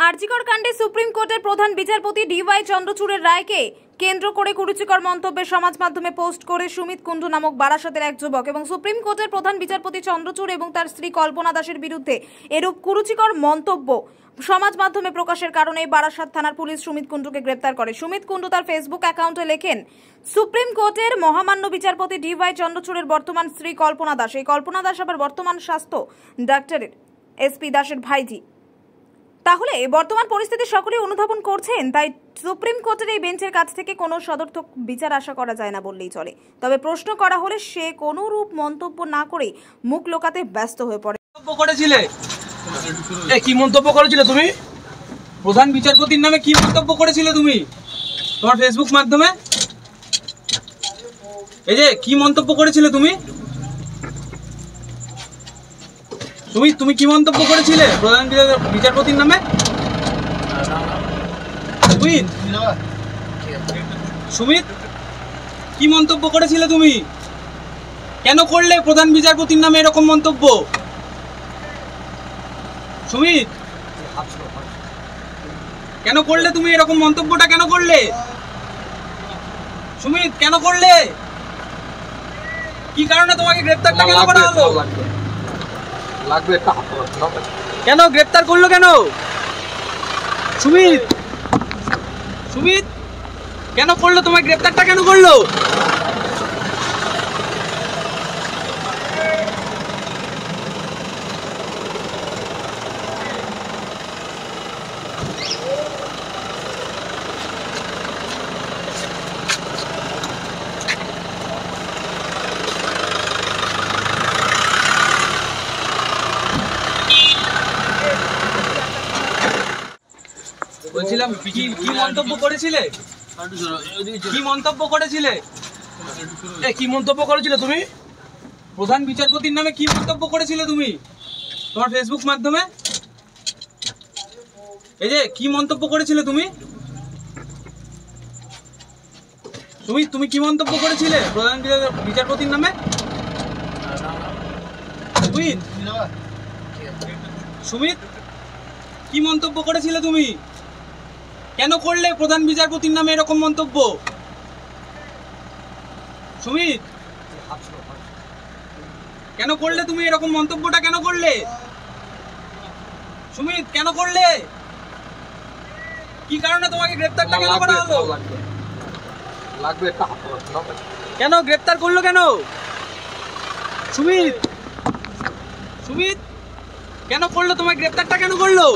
আরজিকর কাণ্ডে সুপ্রিম কোর্টের প্রধান বিচারপতি ডিওয়াই চন্দ্রচূড়ের রায়কে কেন্দ্র করে কুরুচিকর মন্তব্যে সমাজ মাধ্যমে পোস্ট করে সুমিত কুণ্ডু নামক বারাসতের এক যুবক এবং সুপ্রিম কোর্টের প্রধান বিচারপতি চন্দ্রচূড় এবং তার স্ত্রী কল্পনা দাসের বিরুদ্ধে এরূপ কুরুচিকর মন্তব্য সমাজ মাধ্যমে প্রকাশের কারণে বারাসাত থানার পুলিশ সুমিত কুণ্ডুকে গ্রেপ্তার করে। সুমিত কুণ্ডু তার ফেসবুক অ্যাকাউন্টে লেখেন, সুপ্রিম কোর্টের মহামান্য বিচারপতি ডিওয়াই চন্দ্রচূড়ের বর্তমান স্ত্রী কল্পনা দাস, এই কল্পনা দাস আবার বর্তমান স্বাস্থ্য ডাক্তারের এসপি দাসের ভাইজি। তাহলে বর্তমান পরিস্থিতি সকলেই অনুধাবন করছেন, তাই সুপ্রিম কোর্টের এই বেঞ্চের কাছ থেকে কোনো সদর্থক বিচার আশা করা যায় না বললেই চলে। তবে প্রশ্ন করা হলে সে কোনো রূপ মন্তব্য না করে মুখ লোকাতে ব্যস্ত হয়ে পড়ে। কি মন্তব্য করেছিলে তুমি? প্রধান বিচারপতির নামে কি মন্তব্য করেছিলে তুমি তোমার ফেসবুক মাধ্যমে? এই যে কি মন্তব্য করেছিলে তুমি তুমি কি মন্তব্য করেছিলে প্রধান বিচারপতির নামে? সুমিত কি মন্তব্য করেছিলে তুমি? কেন করলে প্রধান বিচারপতির নামে এরকম মন্তব্য? সুমিত কেন করলে তুমি এরকম মন্তব্যটা? কেন করলে সুমিত? কেন করলে? কি কারণে তোমাকে গ্রেফতারটা কেন করা হলো? কেন গ্রেফতার করলো কেন সুমিত? সুমিত কেন করলো? তোমার গ্রেফতারটা কেন করলো? বলছিলাম কি মন্তব্য করেছিলে? কি মন্তব্য করেছিলে? কি মন্তব্য করেছিলে তুমি প্রধান বিচারপতির নামে? কি মন্তব্য করেছিলে তুমি তোমার ফেসবুক মাধ্যমে? এই যে কি মন্তব্য করেছিলে তুমি তুমি কি মন্তব্য করেছিলে প্রধান বিচারপতির নামে? সুমিত কি মন্তব্য করেছিলে তুমি? কেন করলে প্রধান বিচারপতির নামে এরকম মন্তব্য? সুমিত কেন করলে তুমি এরকম মন্তব্যটা? কেন করলে সুমিত? কেন করলে? কি কারণে তোমাকে গ্রেফতারটা কেন করা হলো? কেন গ্রেফতার করলো কেন সুমিত? সুমিত কেন করলো? তোমার গ্রেফতারটা কেন করলো?